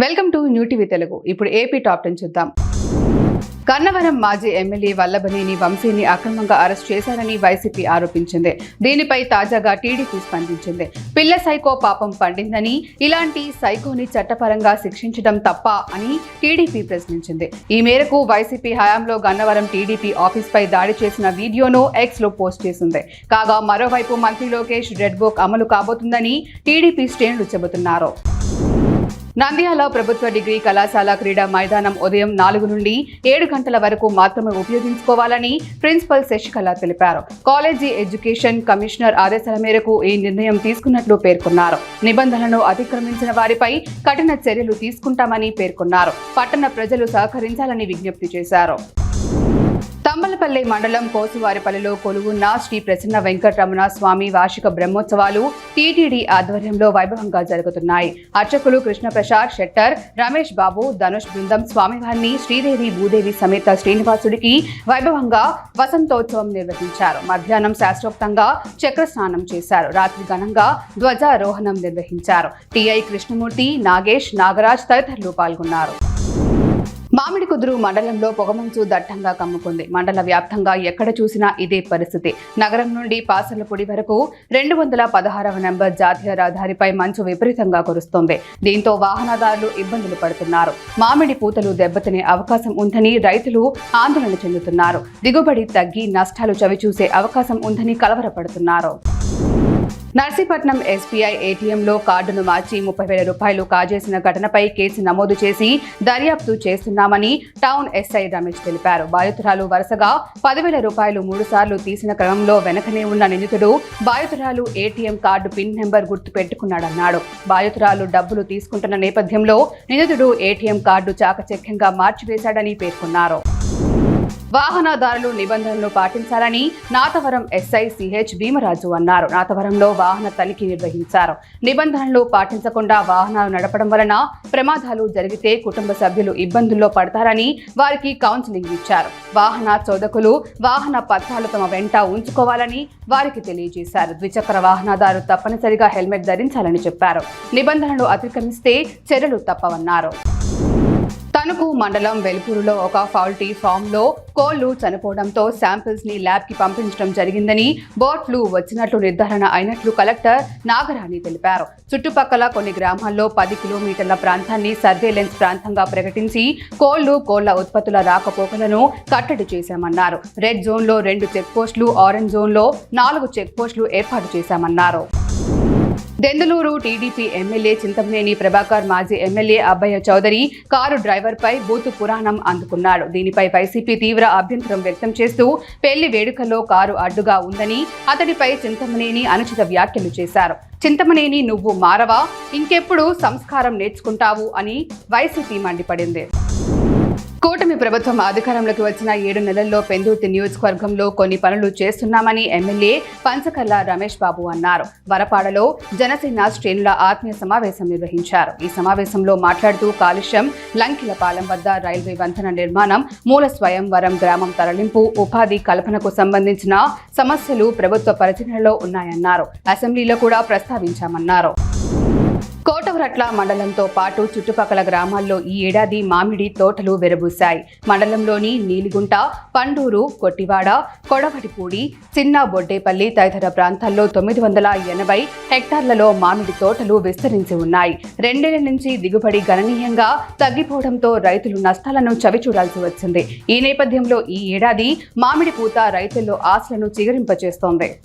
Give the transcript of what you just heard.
Welcome to new TV Telugu. ఇప్పుడు AP top 10 చూద్దాం. గన్నవరం మాజీ ఎమ్మెల్యే వల్లభనేని వంశీని అక్రమంగా అరెస్ట్ చేశారని వైసీపీ ఆరోపించింది. దీనిపై తాజాగా టీడీపీ స్పందించింది. పిల్ల సైకో పాపం పండిందని, ఇలాంటి సైకోని చట్టపరంగా శిక్షించడం తప్ప అని టీడీపీ ప్రశ్నించింది. ఈ మేరకు వైసీపీ హయాంలో గన్నవరం టీడీపీ ఆఫీస్పై దాడి చేసిన వీడియోను ఎక్స్ లో పోస్ట్ చేసింది. కాగా మరోవైపు మంత్రి లోకేష్ రెడ్ బుక్ అమలు కాబోతుందని టీడీపీ శ్రేణులు చెబుతున్నారు. నంద్యాల ప్రభుత్వ డిగ్రీ కళాశాల క్రీడా మైదానం ఉదయం 4 నుండి 7 గంటల వరకు మాత్రమే ఉపయోగించుకోవాలని ప్రిన్సిపల్ శశికళ తెలిపారు. కాలేజీ ఎడ్యుకేషన్ కమిషనర్ ఆదేశాల మేరకు ఈ నిర్ణయం తీసుకున్నట్లు పేర్కొన్నారు. నిబంధనలను అతిక్రమించిన వారిపై కఠిన చర్యలు తీసుకుంటామని పేర్కొన్నారు. పట్టణ ప్రజలు సహకరించాలని విజ్ఞప్తి చేశారు. తంబలపల్లి మండలం కోసువారిపల్లిలో కొలువున్న శ్రీ ప్రసన్న వెంకటరమణ స్వామి వార్షిక బ్రహ్మోత్సవాలు టీటీడీ ఆధ్వర్యంలో వైభవంగా జరుగుతున్నాయి. అర్చకులు కృష్ణప్రసాద్ షెట్టర్, రమేష్ బాబు, ధనుష్ బృందం స్వామివారిని శ్రీదేవి భూదేవి సమేత శ్రీనివాసుడికి వైభవంగా వసంతోత్సవం నిర్వహించారు. మధ్యాహ్నం శాస్త్రోక్తంగా చక్రస్నానం చేశారు. రాత్రి ఘనంగా ధ్వజారోహణం నిర్వహించారు. టిఐ కృష్ణమూర్తి, నాగేష్, నాగరాజ్ తదితరులు పాల్గొన్నారు. మామిడికుదురు మండలంలో పొగమంచు దట్టంగా కమ్ముకుంది. మండల వ్యాప్తంగా ఎక్కడ చూసినా ఇదే పరిస్థితి. నగరం నుండి పాసలపూడి వరకు 216వ నెంబర్ జాతీయ రహదారిపై మంచు విపరీతంగా కురుస్తోంది. దీంతో వాహనదారులు ఇబ్బందులు పడుతున్నారు. మామిడి పూతలు దెబ్బతినే అవకాశం ఉందని రైతులు ఆందోళన చెందుతున్నారు. దిగుబడి తగ్గి నష్టాలు చవిచూసే అవకాశం ఉందని కలవరపడుతున్నారు. నర్సీపట్నం ఎస్బీఐ ఏటీఎంలో కార్డును మార్చి 30,000 రూపాయలు కాజేసిన ఘటనపై కేసు నమోదు చేసి దర్యాప్తు చేస్తున్నామని టౌన్ ఎస్ఐ రమేష్ తెలిపారు. బాధితురాలు వరుసగా 10,000 రూపాయలు 3 సార్లు తీసిన క్రమంలో వెనకనే ఉన్న నిందితుడు బాధితురాలు ఏటీఎం కార్డు పిన్ నెంబర్ గుర్తు పెట్టుకున్నాడన్నాడు. బాధితురాలు డబ్బులు తీసుకుంటున్న నేపథ్యంలో నిందితుడు ఏటీఎం కార్డు చాకచక్యంగా మార్చివేశాడని పేర్కొన్నారు. వాహనదారులు నిబంధనలు పాటించాలని నాతవరం ఎస్ఐ సిహెచ్ భీమరాజు అన్నారు. నాతవరంలో వాహన తనిఖీ నిర్వహించారు. నిబంధనలు పాటించకుండా వాహనాలు నడపడం వలన ప్రమాదాలు జరిగితే కుటుంబ సభ్యులు ఇబ్బందుల్లో పడతారని వారికి కౌన్సిలింగ్ ఇచ్చారు. వాహన చోదకులు వాహన పత్రాలు తమ వెంట ఉంచుకోవాలని వారికి తెలియజేశారు. ద్విచక్ర వాహనదారు తప్పనిసరిగా హెల్మెట్ ధరించాలని చెప్పారు. నిబంధనలు అతిక్రమిస్తే చర్యలు తప్పవన్నారు. తణుకు మండలం వెల్పూరులో ఒక పౌల్ట్రీ ఫామ్ లో కోళ్లు చనిపోవడంతో శాంపిల్స్ ని ల్యాబ్ కి పంపించడం జరిగిందని, బర్డ్ ఫ్లూ వచ్చినట్లు నిర్ధారణ అయినట్లు కలెక్టర్ నాగరాణి తెలిపారు. చుట్టుపక్కల కొన్ని గ్రామాల్లో 10 కిలోమీటర్ల ప్రాంతాన్ని సర్వేలెన్స్ ప్రాంతంగా ప్రకటించి కోళ్ల ఉత్పత్తుల రాకపోకలను కట్టడి చేశామన్నారు. రెడ్ జోన్ లో 2 చెక్ పోస్టులు, ఆరెంజ్ జోన్ లో 4 చెక్ పోస్టులు ఏర్పాటు చేశామన్నారు. దెందులూరు టీడీపీ ఎమ్మెల్యే చింతమనేని ప్రభాకర్ మాజీ MLA Abbayya Chowdary car driver పై బూతు పురాణం అందుకున్నాడు. దీనిపై వైసీపీ తీవ్ర అభ్యంతరం వ్యక్తం చేస్తూ పెళ్లి వేడుకల్లో కారు అడ్డుగా ఉందని అతడిపై చింతమనేని అనుచిత వ్యాఖ్యలు చేశారు. చింతమనేని నువ్వు మారవా, ఇంకెప్పుడు సంస్కారం నేర్చుకుంటావు అని వైసీపీ మండిపడింది. కూటమి ప్రభుత్వం అధికారంలోకి వచ్చిన 7 నెలల్లో పెందుర్తి నియోజకవర్గంలో కొన్ని పనులు చేస్తున్నామని ఎమ్మెల్యే పంచకర్ల రమేష్ బాబు అన్నారు. వరపాడలో జనసేన శ్రేణుల ఆత్మీయ సమావేశం నిర్వహించారు. ఈ సమావేశంలో మాట్లాడుతూ కాలుష్యం, లంకిలపాలెం వద్ద రైల్వే వంతెన నిర్మాణం, మూల స్వయంవరం గ్రామం తరలింపు, ఉపాధి కల్పనకు సంబంధించిన సమస్యలు ప్రభుత్వ పరిశీలనలో ఉన్నాయన్నారు. అసెంబ్లీలో కూడా ప్రస్తావించామన్నారు. కోటవరట్ల మండలంతో పాటు చుట్టుపక్కల గ్రామాల్లో ఈ ఏడాది మామిడి తోటలు వెరబూశాయి. మండలంలోని నీలిగుంట, పండూరు, కొట్టివాడ, కొడవటిపూడి, చిన్న బొడ్డేపల్లి తదితర ప్రాంతాల్లో 980 హెక్టార్లలో మామిడి తోటలు విస్తరించి ఉన్నాయి. 2 ఏళ్ల నుంచి దిగుబడి గణనీయంగా తగ్గిపోవడంతో రైతులు నష్టాలను చవిచూడాల్సి వచ్చింది. ఈ నేపథ్యంలో ఈ ఏడాది మామిడి పూత రైతుల్లో ఆశలను చిగురింపచేస్తోంది.